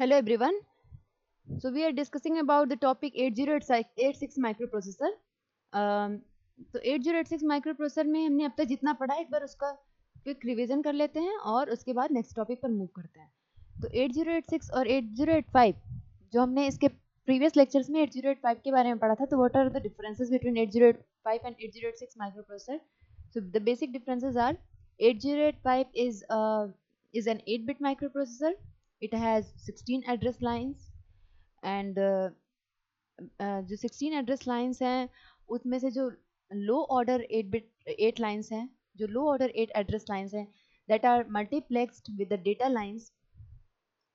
Hello everyone. So we are discussing about the topic 8086 microprocessor. Um, तो 8086 microprocessor में हमने अब तक जितना पढ़ा है एक बार उसका क्विक रिवीजन कर लेते हैं और उसके बाद नेक्स्ट टॉपिक पर मूव करते हैं. तो 8086 और 8085 जो हमने इसके प्रीवियस लेक्चर्स में 8085 के बारे में पढ़ा था. तो what are the differences between 8085 and 8086 microprocessor? So the basic differences are 8085 is an 8-bit microprocessor. It has 16 address lines and जो 16 एड्रेस लाइंस हैं उसमें से जो लो ऑर्डर 8 लाइंस हैं, जो लो ऑर्डर 8 एड्रेस लाइंस हैं that are multiplexed with the data lines,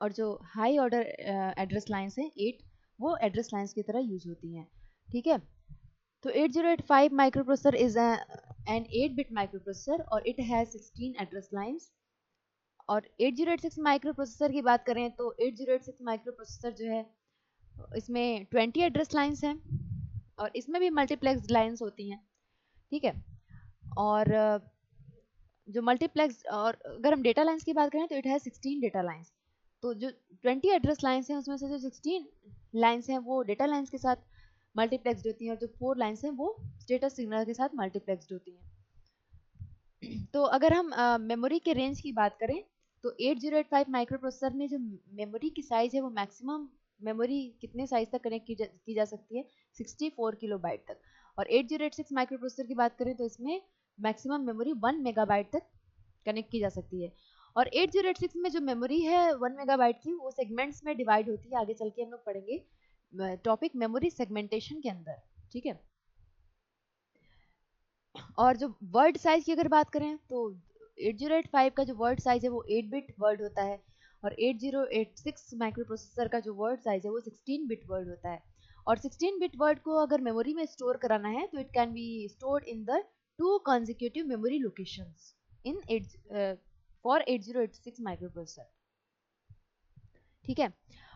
और जो हाई ऑर्डर एड्रेस लाइंस हैं 8, वो एड्रेस लाइंस की तरह यूज होती हैं. ठीक है. तो 8085 microprocessor is an 8-bit microprocessor और इट हैज 16 एड्रेस लाइंस. और 8086 माइक्रोप्रोसेसर की बात करें तो 8086 माइक्रोप्रोसेसर जो है इसमें 20 एड्रेस लाइंस हैं और इसमें भी मल्टीप्लेक्स लाइंस होती हैं. ठीक है. और जो मल्टीप्लेक्स, और अगर हम डेटा लाइंस की बात करें तो इट हैज 16 डेटा लाइंस. तो जो 20 एड्रेस लाइंस हैं उसमें से जो 16 लाइंस हैं वो डेटा लाइंस के साथ मल्टीप्लेक्स्ड होती हैं और जो 4 लाइंस हैं वो स्टेटस सिग्नल के साथ मल्टीप्लेक्स्ड होती हैं. तो अगर हम मेमोरी के रेंज की बात करें तो 8085 माइक्रोप्रोसेसर में जो मेमोरी की साइज है वो मैक्सिमम मेमोरी कितने साइज तक कनेक्ट की जा सकती है, 64 किलोबाइट तक. और 8086 माइक्रोप्रोसेसर की बात करें तो इसमें मैक्सिमम मेमोरी 1 मेगाबाइट तक कनेक्ट की जा सकती है. और 8086 में जो मेमोरी है 1 मेगाबाइट की वो सेगमेंट्स में डिवाइड होती है. आगे चल के हम लोग पढ़ेंगे टॉपिक मेमोरी सेगमेंटेशन के अंदर. ठीक है. और जो वर्ड साइज की अगर बात करें तो 8085 का जो वर्ड साइज है वो 8-bit वर्ड होता है और 8086 माइक्रोप्रोसेसर का जो वर्ड साइज है वो 16-bit वर्ड होता है. और 16-bit वर्ड को अगर मेमोरी में स्टोर कराना है तो it can be stored in the 2 consecutive memory locations in for 8086 microprocessor. ठीक है.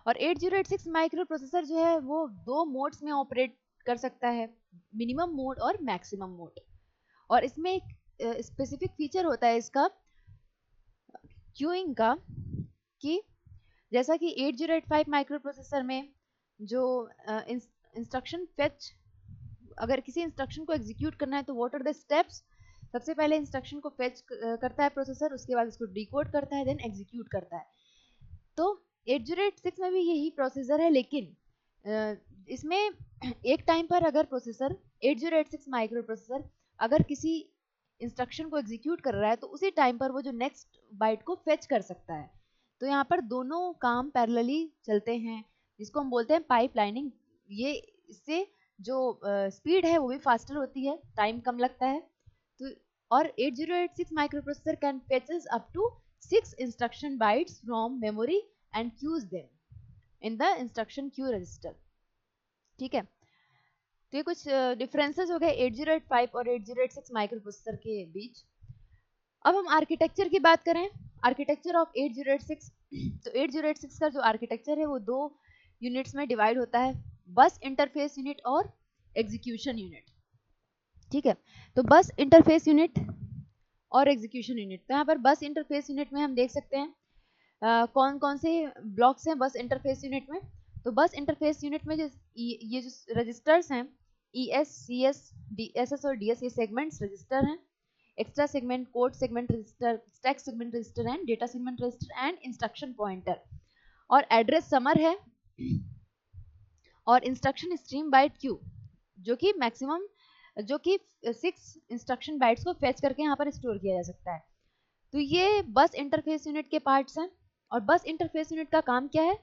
और 8086 माइक्रोप्रोसेसर जो है वो 2 मोड्स में ऑपरेट कर सकता है, मिनिमम मोड और मैक्सिमम मोड. और इसमें एक स्पेसिफिक फीचर होता है इसका क्यूइंग का, कि जैसा कि 8085 माइक्रोप्रोसेसर में जो इंस्ट्रक्शन फेच, अगर किसी इंस्ट्रक्शन को एग्जीक्यूट करना है तो व्हाट आर द स्टेप्स. सबसे पहले इंस्ट्रक्शन को फेच करता है प्रोसेसर, उसके बाद उसको डिकोड करता है, देन एग्जीक्यूट करता है. तो 8086 में भी यही प्रोसेसर है, लेकिन इसमें एक टाइम पर अगर प्रोसेसर 8086 माइक्रोप्रोसेसर अगर किसी इंस्ट्रक्शन को एग्जीक्यूट कर रहा है तो उसी टाइम पर वो जो नेक्स्ट बाइट को फेच कर सकता है. तो यहाँ पर दोनों काम पैरेलली चलते हैं, जिसको हम बोलते हैं पाइपलाइनिंग. ये इससे जो स्पीड है वो भी फास्टर होती है, टाइम कम लगता है. तो और 8086 microprocessor can fetches up to 6 instruction bytes from memory and queues them in the instruction queue register. ठीक है. तो ये कुछ डिफरेंसेस हो गए 8085 और 8086 माइक्रोप्रोसेसर के बीच. अब हम आर्किटेक्चर की बात करें, आर्किटेक्चर ऑफ 8086. तो 8086 का जो आर्किटेक्चर है वो 2 यूनिट्स में डिवाइड होता है, बस इंटरफेस यूनिट और एग्जीक्यूशन यूनिट. ठीक है. तो बस इंटरफेस यूनिट और एग्जीक्यूशन यूनिट. तो यहाँ पर बस इंटरफेस यूनिट में हम देख सकते हैं कौन कौन से ब्लॉक्स हैं बस इंटरफेस यूनिट में. तो बस इंटरफेस यूनिट में जो ये जो रजिस्टर्स हैं ES, CS, DSS और DS, ये सेगमेंट्स रजिस्टर हैं. Extra segment, code segment register, stack segment register and data segment register and instruction pointer. और एड्रेस समर है और इंस्ट्रक्शन स्ट्रीम बाइट क्यू, जो कि मैक्सिमम, जो कि 6 इंस्ट्रक्शन बाइट्स को फेच करके यहाँ पर स्टोर किया जा सकता है. तो ये बस इंटरफेस यूनिट के पार्ट्स हैं. और बस इंटरफेस यूनिट का काम क्या है?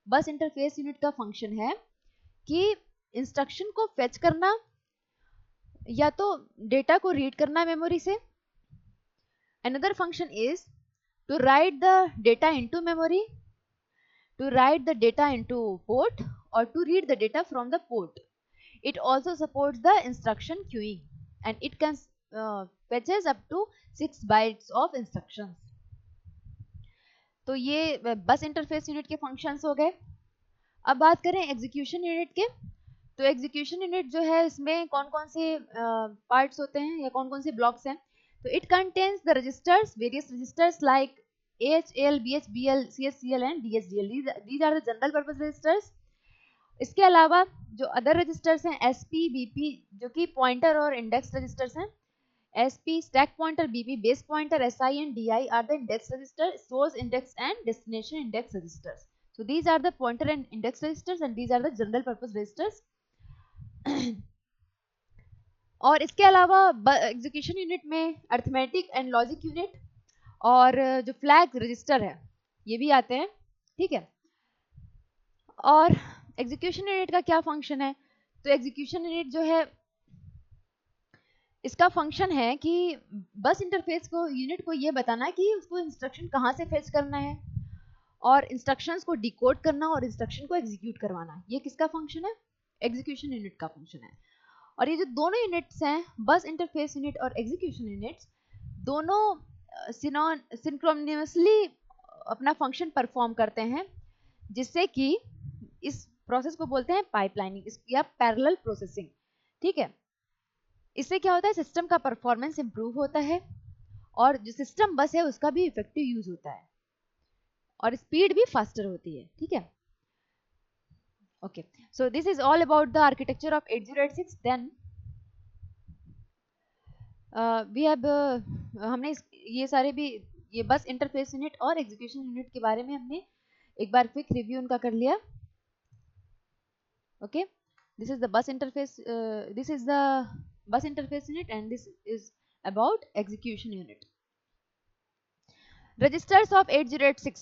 बस इंटरफेस यूनिट का फंक्शन है कि इंस्ट्रक्शन को फेच करना या तो डेटा को रीड करना मेमोरी से. Another function is to write the data into memory, to write the data into port और to read the data from the port. It also supports the instruction queuing and it can fetches up to 6 bytes of instructions. तो ये bus interface unit के functions हो गए. अब बात करें execution unit के. तो एग्जीक्यूशन यूनिट जो है इसमें कौन कौन से पार्ट्स होते हैं या कौन कौन से ब्लॉक्स हैं. तो it contains the registers, various registers like AH, AL, BH, BL, CS, CL and DS, DL. These are the general purpose registers. इसके अलावा जो अदर रजिस्टर्स हैं SP, BP जो कि पॉइंटर और इंडेक्स रजिस्टर्स हैं. SP stack pointer, BP base pointer, SI and DI are the index register, source index and destination index registers. So these are the pointer and index registers and these are the general purpose registers. और इसके अलावा execution unit में arithmetic and logic unit और जो flag register है ये भी आते हैं. ठीक है. और एग्जीक्यूशन यूनिट का क्या फंक्शन है? तो एग्जीक्यूशन यूनिट जो है इसका फंक्शन है कि बस इंटरफेस को यूनिट को ये बताना है कि उसको इंस्ट्रक्शन कहाँ से फेच करना है और इंस्ट्रक्शंस को डिकोड करना और इंस्ट्रक्शन को एग्जीक्यूट करवाना. ये किसका फंक्शन है? एग्जीक्यूशन यूनिट का फंक्शन है. और ये जो दोनों यूनिट्स हैं, बस इंटरफेस यूनिट और एग्जीक्यूशन यूनिट्स, दोनों सिंक्रोनियसली अपना फंक्शन परफॉर्म करते हैं, जिससे कि इस प्रोसेस को बोलते हैं पाइपलाइनिंग या पैरेलल प्रोसेसिंग. ठीक है. इससे क्या होता है? सिस्टम का परफॉर्मेंस इंप्रूव होता है और जो सिस्टम बस है उसका भी इफेक्टिव यूज होता है और स्पीड भी फास्टर होती है. ठीक है. Okay, so this is all about the architecture of 8086. Then we have हमने ये सारे भी ये बस इंटरफेस यूनिट और एग्जीक्यूशन यूनिट के बारे में हमने एक बार क्विक रिव्यू उनका कर लिया. Okay, this is the bus interface, this is the bus interface unit and this is about execution unit. Registers of 8086.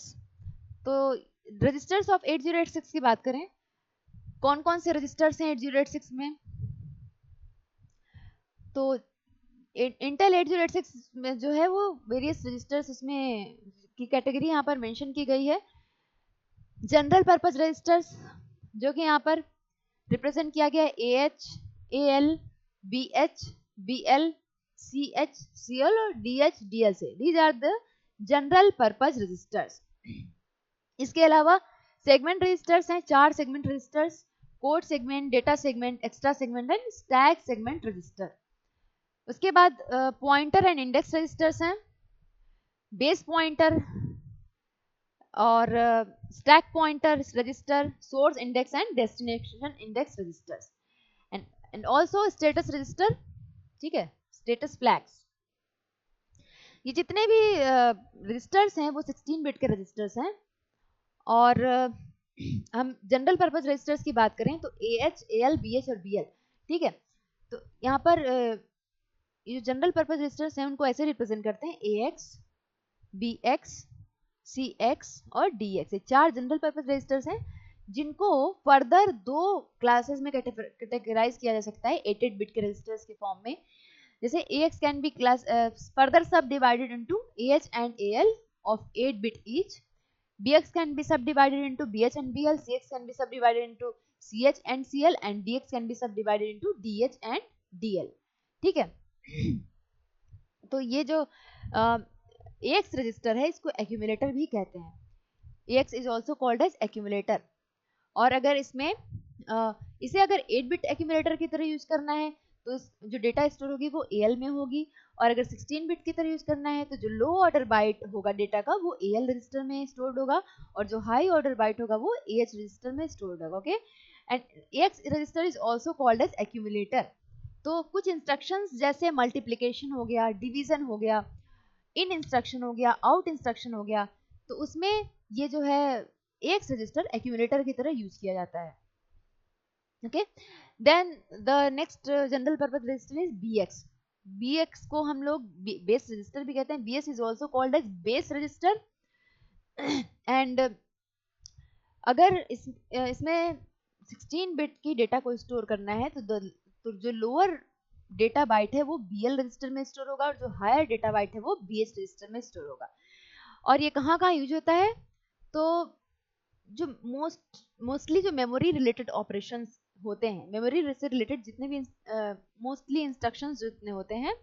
तो registers of 8086 की बात करें, कौन कौन से रजिस्टर्स हैं 8086 में? तो इंटेल 8086 में जो है वो वेरियस रजिस्टर्स उसमें की कैटेगरी यहाँ पर मेंशन की गई है. जनरल पर्पस रजिस्टर्स जो कि यहाँ पर रिप्रेजेंट किया गया है AH, AL, BH, BL, CH, CL और DH, DL से. These are the general purpose registers. इसके अलावा सेगमेंट रजिस्टर्स हैं, 4 segment registers, code segment, data segment, extra segment and stack segment register. उसके बाद पॉइंटर एंड इंडेक्स रजिस्टर्स हैं, base pointer और stack pointer register, source index and destination index registers and also status register. ठीक है, status flags. ये जितने भी registers हैं वो 16 बिट के रजिस्टर्स हैं. और हम जनरल पर्पस रजिस्टर्स की बात करें तो AH, AL, BH और BL. ठीक है. तो यहाँ पर ये जो जनरल पर्पस रजिस्टर्स हैं उनको ऐसे रिप्रेजेंट करते हैं AX, BX, CX और DX. ये 4 जनरल पर्पस रजिस्टर्स हैं जिनको फर्दर 2 क्लासेस में कैटेगराइज किया जा सकता है 8 बिट के रजिस्टर्स के फॉर्म में. जैसे AX can be class further subdivided into AH and AL of 8 bit each. BX can be subdivided into BH and BL, CX can be subdivided into CH and CL and DX can be subdivided into DH and DL. ठीक है. तो ये जो AX register है इसको accumulator भी कहते हैं. AX is also called as accumulator. और अगर इसमें इसे अगर 8 बिट एक्यूमुलेटर की तरह यूज करना है तो जो डेटा स्टोर होगी वो AL में होगी, और अगर 16 बिट की तरह यूज करना है तो जो लो ऑर्डर बाइट होगा डेटा का वो AL रजिस्टर में स्टोर्ड होगा और जो हाई ऑर्डर बाइट होगा वो AH रजिस्टर में स्टोर्ड होगा. Okay, and AX register is also called as accumulator. तो कुछ इंस्ट्रक्शंस जैसे मल्टीप्लिकेशन हो गया, डिवीजन हो गया, इन इंस्ट्रक्शन हो गया, आउट इंस्ट्रक्शन हो गया, तो उसमें ये जो है AX रजिस्टर एक्यूमुलेटर की तरह यूज किया जाता है. Okay, then the next general purpose register is BX. BX को हम लोग बेस रजिस्टर भी कहते हैं. BS is also called as base register. And अगर इसमें 16 बिट की डेटा को स्टोर करना है तो जो लोअर डेटा बाइट है वो BL रजिस्टर में स्टोर होगा और जो हायर डेटा बाइट है वो BH रजिस्टर में स्टोर होगा. और ये कहाँ कहाँ यूज होता है? तो जो मोस्टली जो मेमोरी रिलेटेड ऑपरेशंस होते हैं, मेमोरी से रिलेटेड जितने भी मोस्टली इंस्ट्रक्शंस जितने होते हैं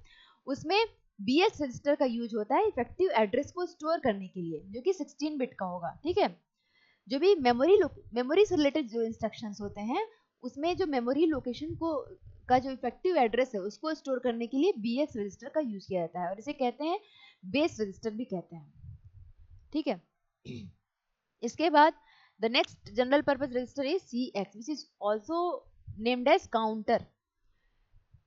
उसमें BH रजिस्टर का यूज होता है इफेक्टिव एड्रेस को स्टोर करने के लिए, जो कि 16 बिट का होगा. ठीक है. जो भी मेमोरी से रिलेटेड जो इंस्ट्रक्शंस होते हैं उसमें जो मेमोरी लोकेशन को का जो इफेक्टिव एड्रेस है उसको स्टोर करने के लिए BX रजिस्टर का यूज किया जाता है और इसे कहते हैं बेस रजिस्टर भी कहते हैं. ठीक है। इसके बाद the next general purpose register is CX which is also named as counter.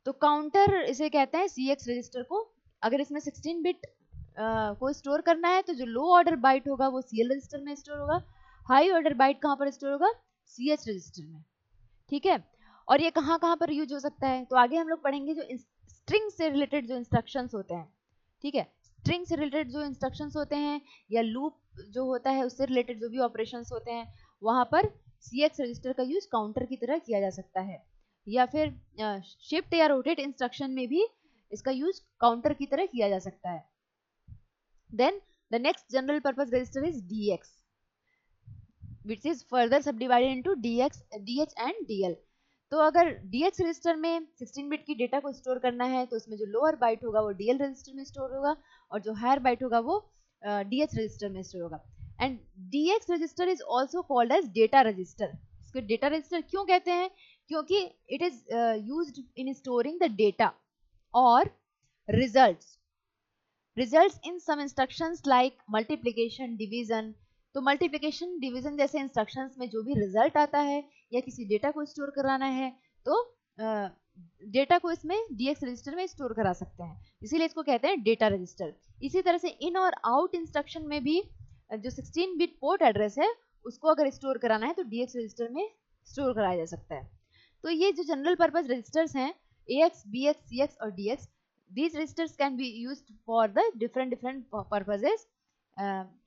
तो काउंटर इसे कहते हैं CX रजिस्टर को। अगर इसमें 16 बिट को स्टोर करना है तो जो लो ऑर्डर बाइट होगा वो CL रजिस्टर में स्टोर होगा, हाई ऑर्डर बाइट कहाँ पर स्टोर होगा, CH रजिस्टर में। ठीक है। और ये कहाँ कहाँ पर यूज हो सकता है, तो आगे हम लोग पढ़ेंगे जो स्ट्रिंग से रिलेटेड जो इंस्ट्रक्शंस होते हैं। ठीक है, स्ट्रिंग से रिलेटेड जो इंस्ट्रक्शंस होते हैं या लूप जो होता है उससे रिलेटेड जो भी ऑपरेशंस होते हैं वहां पर CX रजिस्टर का यूज काउंटर की तरह किया जा सकता है, या फिर शिफ्ट या रोटेट इंस्ट्रक्शन में भी इसका यूज काउंटर की तरह किया जा सकता है। Then the next general purpose register is DX which is further subdivided into DH and DL। तो अगर DX रजिस्टर में 16 बिट की डेटा को स्टोर करना है तो उसमें जो लोअर बाइट होगा वो DL रजिस्टर में स्टोर होगा और जो हायर बाइट होगा वो DH रजिस्टर में स्टोर होगा। And DX register is also called as data register. इसको डेटा रजिस्टर क्यों कहते हैं, क्योंकि it is used in storing the data और results in some instructions like multiplication division. तो मल्टीप्लिकेशन डिवीजन जैसे इंस्ट्रक्शंस में जो भी रिजल्ट आता है या किसी डेटा को स्टोर कराना है तो डेटा को इसमें DX रजिस्टर में स्टोर करा सकते हैं, इसीलिए इसको कहते हैं डेटा रजिस्टर। इसी तरह से इन और आउट इंस्ट्रक्शन में भी जो 16 बिट पोर्ट एड्रेस है उसको अगर स्टोर कराना है तो DX रजिस्टर में स्टोर कराया जा सकता है। तो ये जो जनरल पर्पज रजिस्टर्स हैं AX, BX, CX और DX, these registers can be used for the different purposes.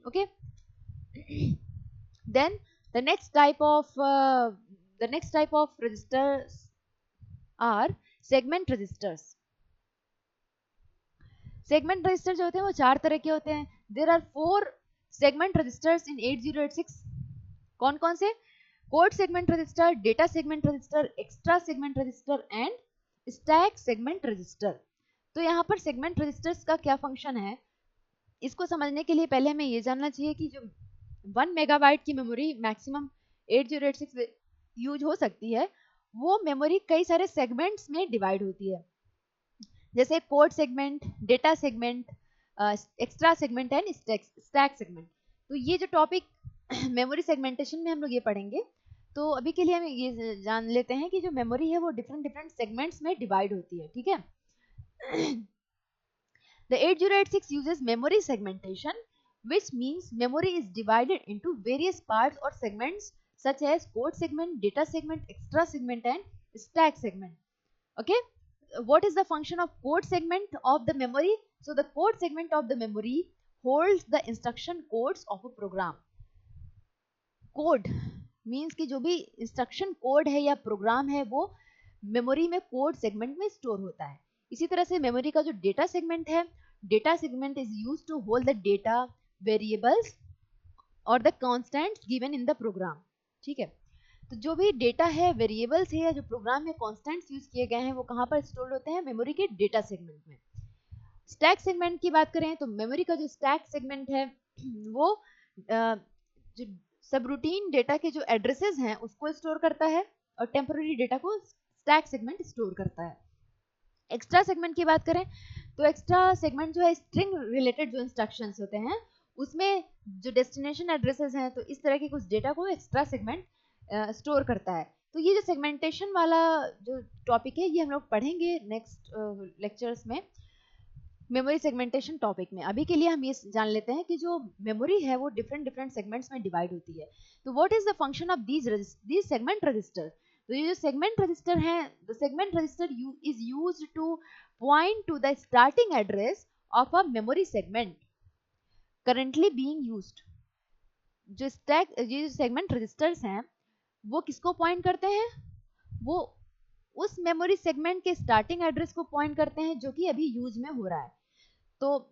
Okay. Then the next type of registers are segment registers. segment registers जो होते हैं वो 4 तरह के होते हैं। there are 4 segment registers in 8086। कौन कौन से, code segment register, data segment register, extra segment register and stack segment register. तो यहाँ पर सेगमेंट रजिस्टर्स का क्या फंक्शन है, इसको समझने के लिए पहले हमें ये जानना चाहिए कि जो 1 मेगाबाइट की मेमोरी मैक्सिमम 8086 यूज हो सकती है वो मेमोरी कई सारे सेगमेंट्स में डिवाइड होती है, जैसे code segment, data segment, extra segment and stack segment. तो ये जो टॉपिक मेमोरी सेगमेंटेशन में हम लोग ये पढ़ेंगे। तो अभी के लिए हम ये जान लेते हैं कि जो मेमोरी है वो डिफरेंट सेगमेंट्स में डिवाइड होती है। ठीक है। The 8086 uses memory segmentation, which means memory is divided into various parts or segments such as code segment, data segment, extra segment and stack segment. Okay. What is the function of code segment of the memory? So the code segment of the memory holds the instruction codes of a program. Code means कि जो भी instruction code है या program है वो memory में code segment में store होता है। इसी तरह से memory का जो data segment है, data segment is used to hold the data, variables or the constants given in the program। ठीक है। तो जो भी डेटा है, वेरिएबल्स है या जो प्रोग्राम में कॉन्स्टेंट्स यूज किए गए हैं वो कहाँ पर स्टोर होते हैं, मेमोरी के डेटा सेगमेंट में। स्टैक सेगमेंट की बात करें तो मेमोरी का जो स्टैक सेगमेंट है वो जो सब रूटीन डेटा के जो एड्रेसेस हैं उसको स्टोर करता है और टेम्पररी डेटा को स्टैक सेगमेंट स्टोर करता है। एक्स्ट्रा सेगमेंट की बात करें तो एक्स्ट्रा सेगमेंट जो है स्ट्रिंग रिलेटेड जो इंस्ट्रक्शंस होते हैं उसमें जो डेस्टिनेशन एड्रेसेस हैं तो इस तरह के कुछ डेटा को एक्स्ट्रा सेगमेंट स्टोर करता है। तो ये जो सेगमेंटेशन वाला जो टॉपिक है ये हम लोग पढ़ेंगे नेक्स्ट लेक्चर्स में मेमोरी सेगमेंटेशन टॉपिक में। अभी के लिए हम ये जान लेते हैं कि जो मेमोरी है वो डिफरेंट सेगमेंट्स में डिवाइड होती है। तो what is the function of these segment register. तो ये जो सेगमेंट रजिस्टर है, the segment register is used two point two the starting address of a memory segment currently being used. जो segment registers हैं वो किसको पॉइंट करते हैं, वो उस मेमोरी सेगमेंट के स्टार्टिंग एड्रेस को पॉइंट करते हैं जो कि अभी यूज में हो रहा है। तो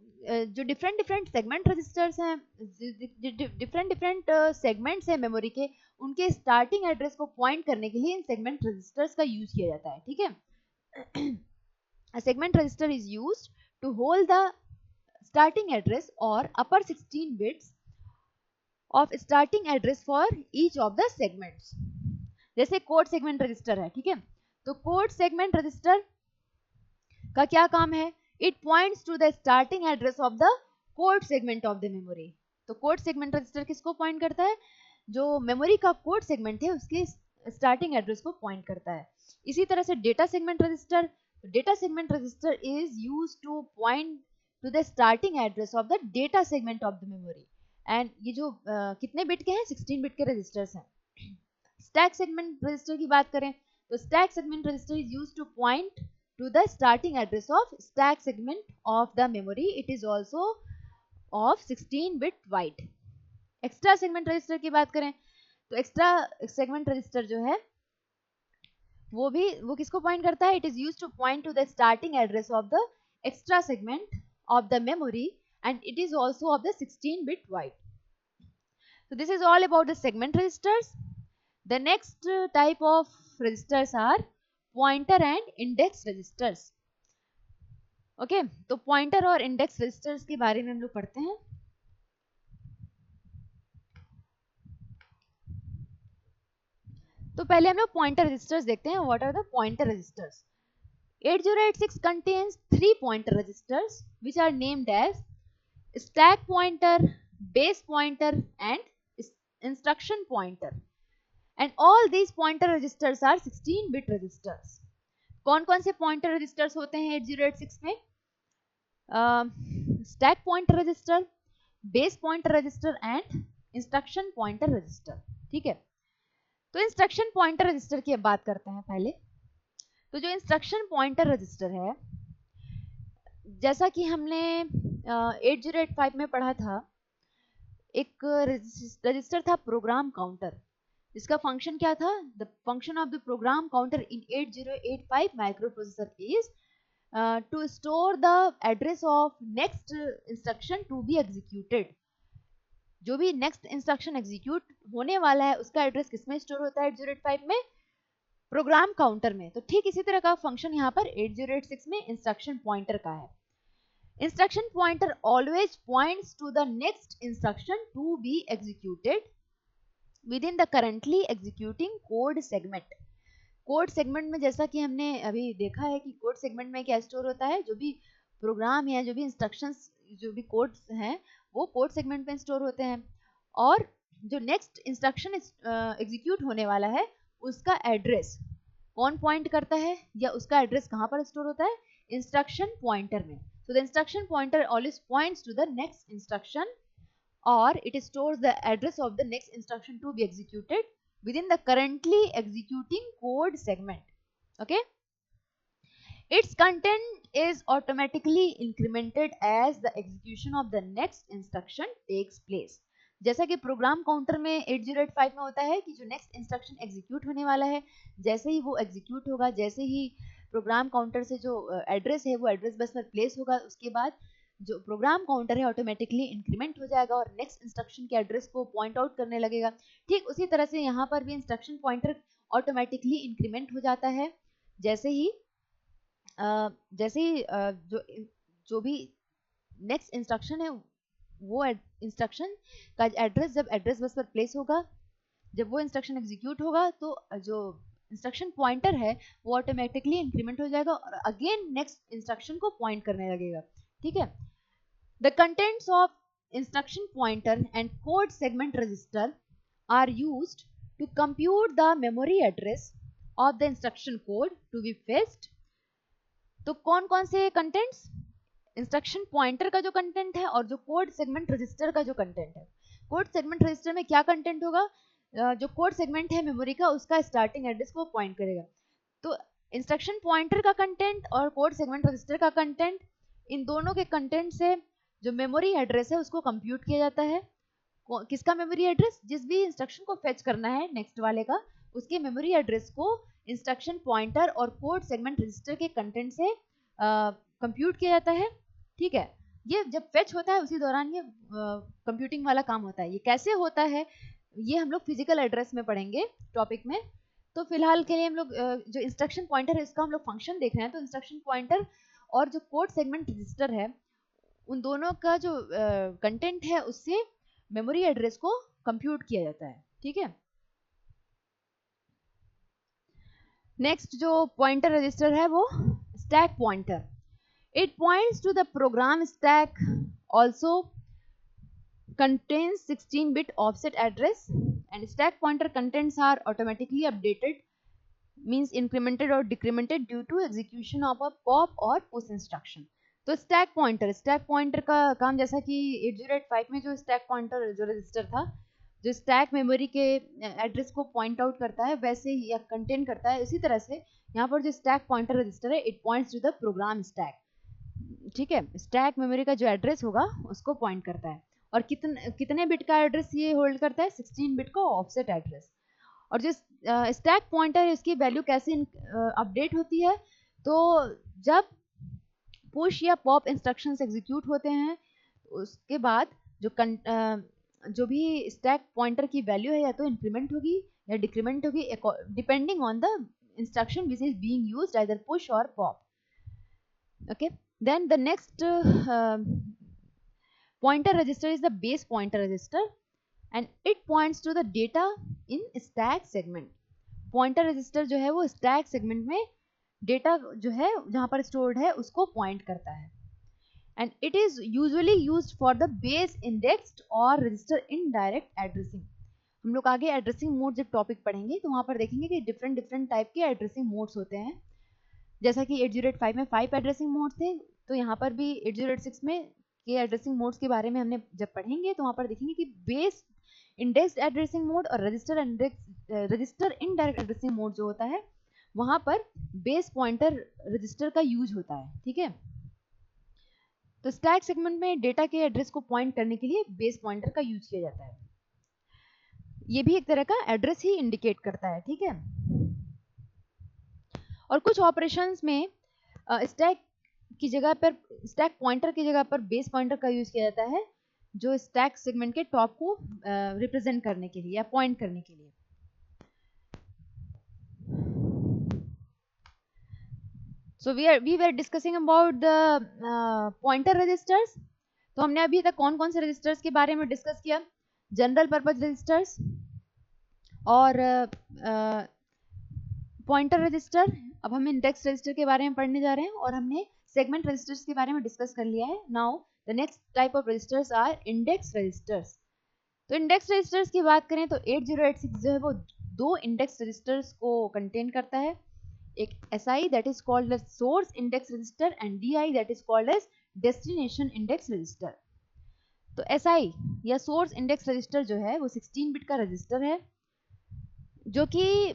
जो डिफरेंट सेगमेंट रजिस्टर्स हैं, डिफरेंट सेगमेंट्स हैं मेमोरी के, उनके स्टार्टिंग एड्रेस को पॉइंट करने के लिए इन सेगमेंट रजिस्टर्स का यूज किया जाता है। ठीक है। A segment register is used to hold the starting address or upper 16 bits of starting address for each of the segments। जैसे कोड सेगमेंट रजिस्टर है। ठीक है। तो कोड सेगमेंट रजिस्टर का क्या काम है, it points to the starting address of the code segment of the memory. तो कोड सेगमेंट रजिस्टर किसको पॉइंट करता है? जो मेमोरी का कोड सेगमेंट है उसके स्टार्टिंग एड्रेस को पॉइंट करता है। इसी तरह से data segment register is use two point two the starting address of the data segment of the memory. And ये जो कितने बिट के हैं? 16 बिट के रजिस्टर्स हैं। स्टैक सेगमेंट रजिस्टर की बात करें तो stack segment register is use two point to the starting address of stack segment of the memory. It is also of 16 bit wide. Extra segment register की बात करें तो एक्स्ट्रा सेगमेंट रजिस्टर जो है वो किसको पॉइंट करता है? It is use two point two the starting address of the extra segment of the memory and it is also of the 16 bit wide. So this is all about the segment registers. The next type of registers are pointer and index registers. Okay, तो pointer और index registers के बारे में हम लोग पढ़ते हैं। तो पहले हम लोग पॉइंटर रजिस्टर्स देखते हैं। What are the pointer registers? 8086 contains 3 pointer registers which are named as stack pointer, base pointer and instruction pointer. And all these pointer registers are 16 bit registers. कौन कौन से पॉइंटर रजिस्टर्स होते हैं 8086 में? Stack pointer register, base pointer register and instruction pointer register. ठीक है, तो instruction pointer register की अब बात करते हैं पहले। तो जो इंस्ट्रक्शन पॉइंटर रजिस्टर है, जैसा कि हमने 8085 में पढ़ा था, एक रजिस्टर था प्रोग्राम काउंटर, इसका फंक्शन क्या था? The function of the program counter in 8085 microprocessor is to store the address of next instruction to be executed. जो भी नेक्स्ट इंस्ट्रक्शन एग्जीक्यूट होने वाला है उसका एड्रेस किसमें स्टोर होता है 8085 में? प्रोग्राम काउंटर में। तो ठीक इसी तरह का फंक्शन यहाँ पर 8086 में इंस्ट्रक्शन पॉइंटर का है। Instruction pointer always points to the next instruction to be executed within the currently executing code segment. Code segment में जैसा कि हमने अभी देखा है कि कोड सेगमेंट में क्या स्टोर होता है? जो भी प्रोग्राम या जो भी इंस्ट्रक्शंस, जो भी कोड्स हैं वो कोड सेगमेंट में स्टोर होते हैं, और जो नेक्स्ट इंस्ट्रक्शन एग्जीक्यूट होने वाला है उसका एड्रेस कौन पॉइंट करता है, या उसका एड्रेस कहाँ पर स्टोर होता है? इंस्ट्रक्शन पॉइंटर में। So the instruction pointer always points to the next instruction, or it stores the address of the next instruction to be executed within the currently executing code segment. Okay, its content is automatically incremented as the execution of the next instruction takes place. जैसा कि program counter में 8085 में होता है कि जो next instruction execute होने वाला है, जैसे ही वो एग्जीक्यूट होगा, जैसे ही प्रोग्राम काउंटर से जो एड्रेस है वो एड्रेस बस पर प्लेस होगा, उसके बाद जो प्रोग्राम काउंटर है ऑटोमेटिकली इंक्रीमेंट हो जाएगा और नेक्स्ट इंस्ट्रक्शन के एड्रेस को पॉइंट आउट करने लगेगा। ठीक उसी तरह से यहाँ पर भी इंस्ट्रक्शन पॉइंटर ऑटोमेटिकली इंक्रीमेंट हो जाता है जैसे ही जो भी नेक्स्ट इंस्ट्रक्शन है वो इंस्ट्रक्शन का एड्रेस जब एड्रेस बस पर प्लेस होगा, जब वो इंस्ट्रक्शन एग्जीक्यूट होगा तो जो इंस्ट्रक्शन पॉइंटर है वो ऑटोमेटिकली इंक्रीमेंट हो जाएगा और अगेन नेक्स्ट इंस्ट्रक्शन को पॉइंट करने लगेगा। ठीक है, the contents of instruction pointer and code segment register are used to compute the memory address of the instruction code to be fetched. तो कौन कौन से कंटेंट्स? इंस्ट्रक्शन पॉइंटर का जो कंटेंट है और जो कोड सेगमेंट रजिस्टर का जो कंटेंट है। कोड सेगमेंट रजिस्टर में क्या कंटेंट होगा? जो कोड सेगमेंट है मेमोरी का उसका स्टार्टिंग एड्रेस को पॉइंट करेगा। तो इंस्ट्रक्शन पॉइंटर का कंटेंट और कोड सेगमेंट रजिस्टर का कंटेंट, इन दोनों के कंटेंट से जो मेमोरी एड्रेस है उसको कंप्यूट किया जाता है। किसका मेमोरी एड्रेस? जिस भी इंस्ट्रक्शन को फेच करना है नेक्स्ट वाले का, उसके मेमोरी एड्रेस को इंस्ट्रक्शन पॉइंटर और कोड सेगमेंट रजिस्टर के कंटेंट से कंप्यूट किया जाता है। ठीक है, ये जब फेच होता है उसी दौरान ये कंप्यूटिंग वाला काम होता है। ये कैसे होता है ये हम लोग फिजिकल एड्रेस में पढ़ेंगे टॉपिक में। तो फिलहाल के लिए हम लोग जो इंस्ट्रक्शन पॉइंटर है इसका हम लोग फंक्शन देख रहे हैं। तो इंस्ट्रक्शन पॉइंटर और जो कोड सेगमेंट रजिस्टर है उन दोनों का जो कंटेंट है उससे मेमोरी एड्रेस को कंप्यूट किया जाता है। ठीक है, नेक्स्ट जो पॉइंटर रजिस्टर है वो stack pointer. It points to the program stack, also contains 16-bit offset address, and stack pointer contents are automatically updated, means incremented or decremented due to execution of a pop और push instruction. तो stack pointer का काम, जैसा कि 8085 में जो stack pointer जो register था जो स्टैक मेमोरी के एड्रेस को पॉइंट आउट करता है वैसे ही या कंटेन करता है, उसी तरह से यहाँ पर जो स्टैक पॉइंटर रजिस्टर है it points to the program stack. ठीक है, स्टैक मेमोरी का जो एड्रेस होगा उसको पॉइंट करता है. और कितने बिट का एड्रेस ये होल्ड करता है? 16 बिट का ऑफसेट एड्रेस. और जो स्टैक पॉइंटर है इसकी वैल्यू कैसे अपडेट होती है? तो जब पुश या पॉप इंस्ट्रक्शंस एग्जीक्यूट होते हैं उसके बाद जो भी स्टैक पॉइंटर की वैल्यू है या तो इंक्रीमेंट होगी या डिक्रीमेंट होगी depending on the instruction which is being used either push और pop. Okay, then the next pointer register is the base pointer register and it points to the data in stack segment. pointer register जो है वो stack segment में data जो है जहाँ पर stored है उसको पॉइंट करता है. and it is usually used for the base indexed or register indirect addressing. हम लोग आगे एड्रेसिंग मोड जब टॉपिक पढ़ेंगे तो वहाँ पर देखेंगे कि डिफरेंट टाइप के एड्रेसिंग मोड्स होते हैं. जैसा कि 8085 में 5 एड्रेसिंग मोड थे, तो यहाँ पर भी 8086 में के एड्रेसिंग मोड्स के बारे में हमने जब पढ़ेंगे तो वहाँ पर देखेंगे कि बेस इंडेक्स्ड एड्रेसिंग मोड और रजिस्टर इनडायरेक्ट एड्रेसिंग मोड जो होता है वहाँ पर बेस पॉइंटर रजिस्टर का यूज होता है. ठीक है, तो स्टैक सेगमेंट में डेटा के एड्रेस को पॉइंट करने के लिए बेस पॉइंटर का यूज किया जाता है. ये भी एक तरह का एड्रेस ही इंडिकेट करता है. ठीक है, और कुछ ऑपरेशंस में स्टैक की जगह पर स्टैक पॉइंटर की जगह पर बेस पॉइंटर का यूज किया जाता है जो स्टैक सेगमेंट के टॉप को रिप्रेजेंट करने के लिए या पॉइंट करने के लिए. So we were discussing about the pointer registers. तो हमने अभी तक कौन कौन से रजिस्टर्स के बारे में डिस्कस किया? जनरल पर्पज रजिस्टर्स और पॉइंटर रजिस्टर. अब हम इंडेक्स रजिस्टर के बारे में पढ़ने जा रहे हैं और हमने सेगमेंट रजिस्टर्स के बारे में डिस्कस कर लिया है. Now the next type of registers are index registers. तो इंडेक्स रजिस्टर्स की बात करें तो 8086 जो है वो दो इंडेक्स रजिस्टर्स को कंटेन करता है. एक SI that is called as source index register and DI that is called as destination index register. तो SI या सोर्स इंडेक्स रजिस्टर जो है वो 16 बिट का रजिस्टर है जो कि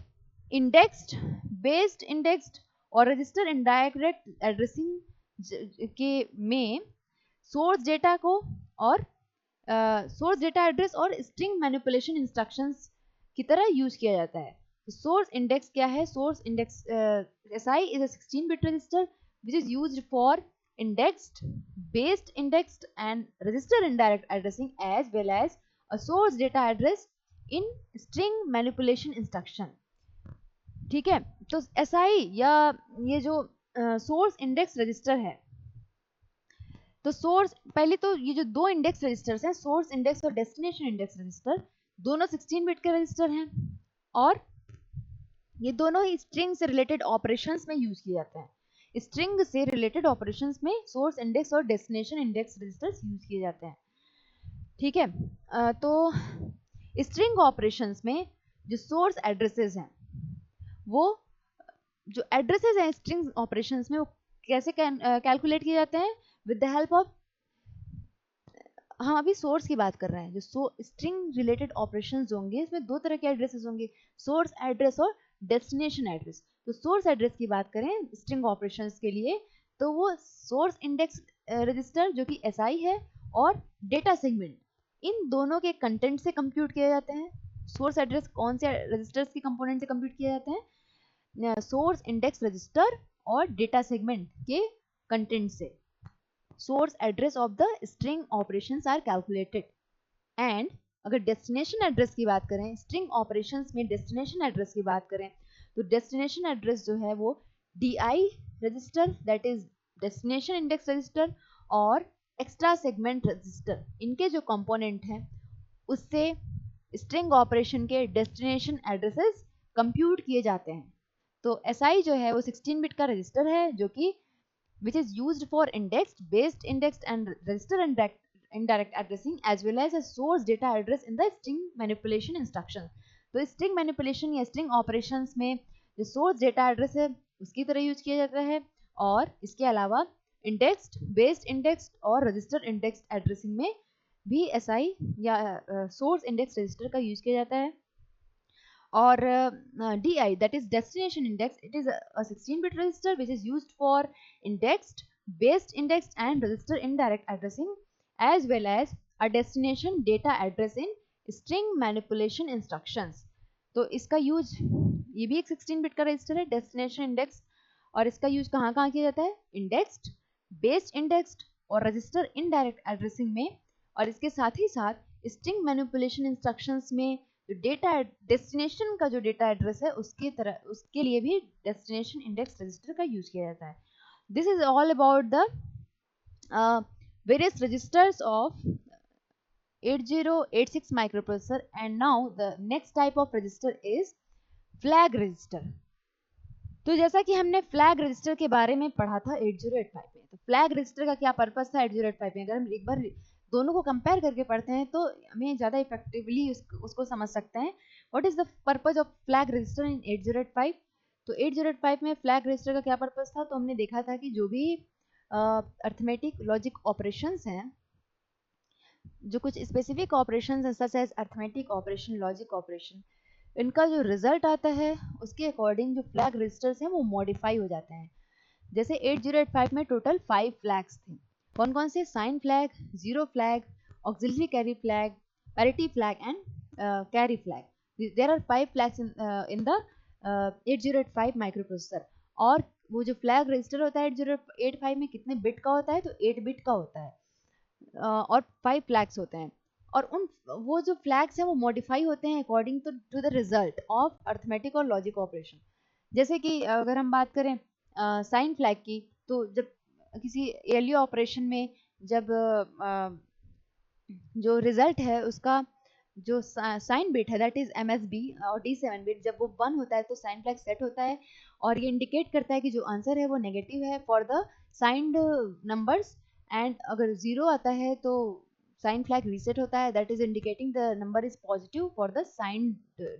इंडेक्स्ड, बेस्ड इंडेक्स्ड और रजिस्टर इनडायरेक्ट एड्रेसिंग के में सोर्स डेटा को और सोर्स डेटा एड्रेस और स्ट्रिंग मैनिपुलेशन इंस्ट्रक्शंस की तरह यूज किया जाता है. सोर्स इंडेक्स क्या है? Source index SI is a 16 bit register which is used for indexed, based indexed and register indirect addressing as well as a source data address in string manipulation instruction. ठीक है, तो SI या ये जो source index register है, तो source पहले तो ये जो दो इंडेक्स रजिस्टर्स हैं, सोर्स इंडेक्स और डेस्टिनेशन इंडेक्स रजिस्टर, दोनों 16 बिट के रजिस्टर हैं और ये दोनों ही स्ट्रिंग से रिलेटेड ऑपरेशंस में यूज किए जाते हैं. स्ट्रिंग से रिलेटेड ऑपरेशंस में सोर्स इंडेक्स और डेस्टिनेशन इंडेक्स रजिस्टर्स यूज किए जाते हैं. ठीक है, तो स्ट्रिंग ऑपरेशंस में जो सोर्स एड्रेसेस हैं वो जो एड्रेसेस हैं स्ट्रिंग ऑपरेशंस में वो कैसे कैलकुलेट किए जाते हैं? विद द हेल्प ऑफ, हम अभी सोर्स की बात कर रहे हैं. जो स्ट्रिंग रिलेटेड ऑपरेशंस होंगे इसमें दो तरह के एड्रेसेस होंगे, सोर्स एड्रेस और डेस्टिनेशन एड्रेस. तो सोर्स एड्रेस की बात करें स्ट्रिंग ऑपरेशंस के लिए तो वो सोर्स इंडेक्स रजिस्टर जो कि SI है और डेटा सेगमेंट, इन दोनों के कंटेंट से कंप्यूट किए जाते हैं. सोर्स एड्रेस कौन से रजिस्टर्स के कंपोनेंट से कंप्यूट किए जाते हैं? सोर्स इंडेक्स रजिस्टर और डेटा सेगमेंट के कंटेंट से. Source address of the string operations are calculated. And अगर डेस्टिनेशन एड्रेस की बात करें, स्ट्रिंग ऑपरेशंस में डेस्टिनेशन एड्रेस की बात करें तो डेस्टिनेशन एड्रेस जो है वो DI register that is destination index register और एक्स्ट्रा सेगमेंट रजिस्टर, इनके जो कंपोनेंट हैं उससे स्ट्रिंग ऑपरेशन के डेस्टिनेशन एड्रेसेस कंप्यूट किए जाते हैं. तो SI जो है वो 16 बिट का रजिस्टर है जो कि which is used for indexed, based indexed and register indirect addressing as well as a source data address in the string manipulation instruction. तो string manipulation या string operations में जो source data address है उसकी तरह यूज किया जाता है, और इसके अलावा indexed, based indexed और register indexed addressing में भी SI या source index register का यूज किया जाता है. Or DI, that is destination index, it is a 16-bit register which is used for indexed, based indexed and register indirect addressing as well as a destination data address in string manipulation instructions. तो इसका use, ये भी एक 16-bit का register है destination index, और इसका use कहाँ कहाँ किया जाता है, इंडेक्स्ड, बेस्ड इंडेक्स्ड और रजिस्टर इनडायरेक्ट एड्रेसिंग में, और इसके साथ ही साथ स्ट्रिंग मैनिपुलेशन इंस्ट्रक्शंस में जो डेटा डेस्टिनेशन का जो डेटा एड्रेस है उसके लिए भी डेस्टिनेशन इंडेक्स रजिस्टर का यूज किया जाता है. This is all about the various registers of 8086 microprocessor. And now the next type of register is flag register. तो जैसा कि हमने फ्लैग रजिस्टर के बारे में पढ़ा था 8085 में, तो फ्लैग रजिस्टर का क्या पर्पस था 8085 में, अगर हम एक बार दोनों को कंपेयर करके पढ़ते हैं तो हमें ज़्यादा इफेक्टिवली उसको समझ सकते हैं. What is the purpose of flag register in 8085? तो 8085 में फ्लैग रजिस्टर का क्या पर्पस था, तो हमने देखा था कि जो भी अर्थमेटिक लॉजिक ऑपरेशंस हैं, जो कुछ स्पेसिफिक ऑपरेशंस हैं such as arithmetic operation, logic operation, इनका जो रिजल्ट आता है उसके अकॉर्डिंग जो फ्लैग रजिस्टर्स हैं वो मॉडिफाई हो जाते हैं. जैसे 8085 में टोटल 5 फ्लैग्स थे. कौन कौन से? Sign flag, zero flag, auxiliary carry flag, parity flag and carry flag. There are 5 flags in the 8085 microprocessor. और वो जो फ्लैग रजिस्टर होता है 8085 में कितने बिट का होता है, तो 8 बिट का होता है, और 5 फ्लैग्स होते हैं. और वो जो फ्लैग्स हैं वो मॉडिफाई होते हैं according to the result of arithmetic और लॉजिक ऑपरेशन. जैसे कि अगर हम बात करें साइन फ्लैग की, तो जब किसी एएलयू ऑपरेशन में जब जो रिजल्ट है उसका जो साइन बिट है दैट इज MSB और D7 बिट, जब वो 1 होता है तो साइन फ्लैग सेट होता है, और ये इंडिकेट करता है कि जो आंसर है वो नेगेटिव है for the signed numbers, and अगर 0 आता है तो साइन फ्लैग रीसेट होता है, that is indicating the number is positive for the signed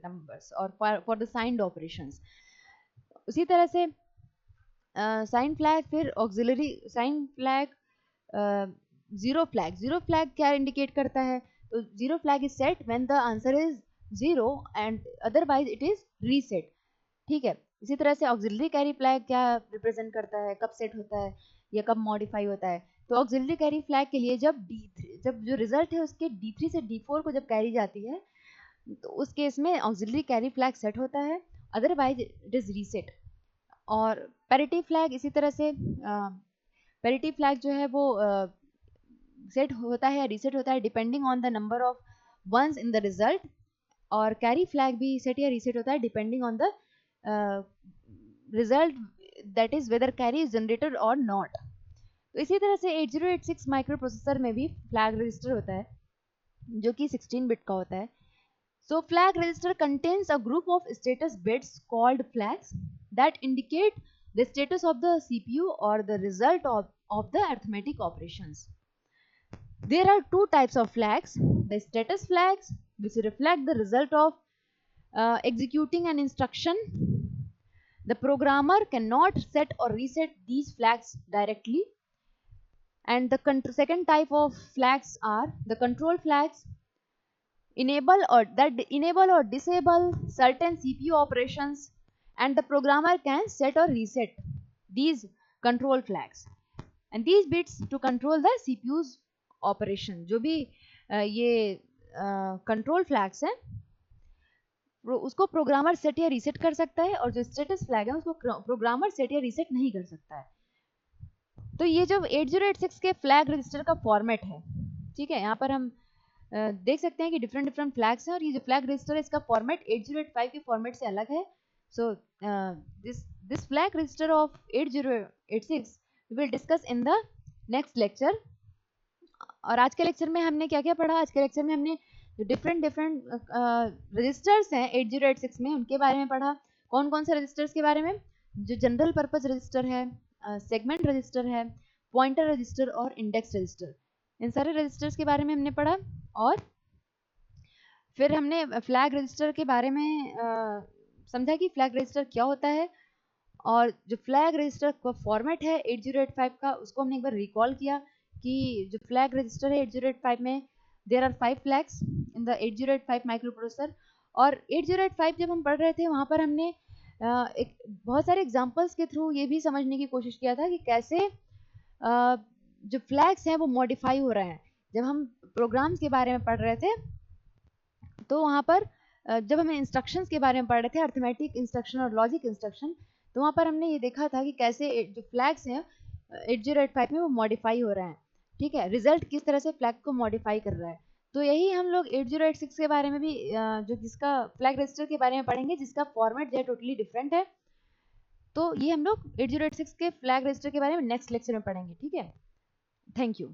numbers और फॉर द साइंड ऑपरेशंस. उसी तरह से साइन फ्लैग, फिर auxiliary sign flag, zero flag क्या इंडिकेट करता है, तो zero flag is set when the answer is 0 and otherwise it is reset. ठीक है. इसी तरह से ऑक्सिलरी कैरी फ्लैग क्या रिप्रेजेंट करता है, कब सेट होता है या कब मॉडिफाई होता है. तो ऑक्सिलरी कैरी फ्लैग के लिए जब जो रिजल्ट है उसके D3 से D4 को जब कैरी जाती है तो उस केस में ऑक्सिलरी कैरी फ्लैग सेट होता है, अदरवाइज इट इज रीसेट. और पैरिटी फ्लैग इसी तरह से पैरिटी फ्लैग जो है वो सेट होता है या रीसेट होता है depending on the number of ones in the result, और कैरी फ्लैग भी सेट या रीसेट होता है depending on the result, that is whether carry is generated और नॉट. तो इसी तरह से 8086 माइक्रो प्रोसेसर में भी फ्लैग रजिस्टर होता है जो कि 16 बिट का होता है. So flag register contains a group of status bits called flags that indicate the status of the CPU or the result of the arithmetic operations. There are two types of flags: the status flags, which reflect the result of executing an instruction. The programmer cannot set or reset these flags directly. And the second type of flags are the control flags, enable or disable certain CPU operations, and the programmer can set or reset these control flags and these bits to control the CPU's operation. जो भी ये control flags हैं उसको programmer set या reset कर सकता है, और जो स्टेटस फ्लैग है उसको प्रोग्रामर सेट या रीसेट नहीं कर सकता है. तो ये जो 8086 के फ्लैग रजिस्टर का फॉर्मेट है, ठीक है, यहाँ पर हम देख सकते हैं कि डिफरेंट फ्लैग्स हैं, और ये जो फ्लैग रजिस्टर है इसका फॉर्मेट 8085 के फॉर्मेट से अलग है. So this flag register of 8086 we will discuss in the next lecture. और आज के लेक्चर में हमने क्या क्या पढ़ा? आज के लेक्चर में हमने जो डिफरेंट रजिस्टर्स हैं 8086 में उनके बारे में पढ़ा. कौन कौन से रजिस्टर्स के बारे में? जो जनरल पर्पज रजिस्टर है, सेगमेंट रजिस्टर है, पॉइंटर रजिस्टर और इंडेक्स रजिस्टर. इन सारे रजिस्टर्स के बारे में हमने पढ़ा। और फिर हमने फ्लैग रजिस्टर के बारे में समझा कि फ्लैग रजिस्टर क्या होता है, और जो फ्लैग रजिस्टर का फॉर्मेट है 8085 का, उसको हमने एक बार रिकॉल किया कि जो फ्लैग रजिस्टर है 8085 में there are 5 flags in the 8085 microprocessor. और 8085 जब हम पढ़ रहे थे वहाँ पर हमने एक बहुत सारे एग्जांपल्स के थ्रू ये भी समझने की कोशिश किया था कि कैसे जो फ्लैग्स हैं वो मॉडिफाई हो रहे हैं। जब हम प्रोग्राम्स के बारे में पढ़ रहे थे तो वहाँ पर जब हमें इंस्ट्रक्शंस के बारे में पढ़ रहे थे, अर्थमेटिक इंस्ट्रक्शन और लॉजिक इंस्ट्रक्शन, तो वहाँ पर हमने ये देखा था कि कैसे जो फ्लैग्स हैं 8085 में वो मॉडिफाई हो रहे हैं। ठीक है, रिजल्ट किस तरह से फ्लैग को मॉडिफाई कर रहा है। तो यही हम लोग 8086 के बारे में भी जो जिसका फ्लैग रजिस्टर के बारे में पढ़ेंगे, जिसका फॉर्मेट जो है टोटली डिफरेंट है। तो ये हम लोग 8086 के फ्लैग रजिस्टर के बारे में नेक्स्ट लेक्चर में पढ़ेंगे। ठीक है, थैंक यू।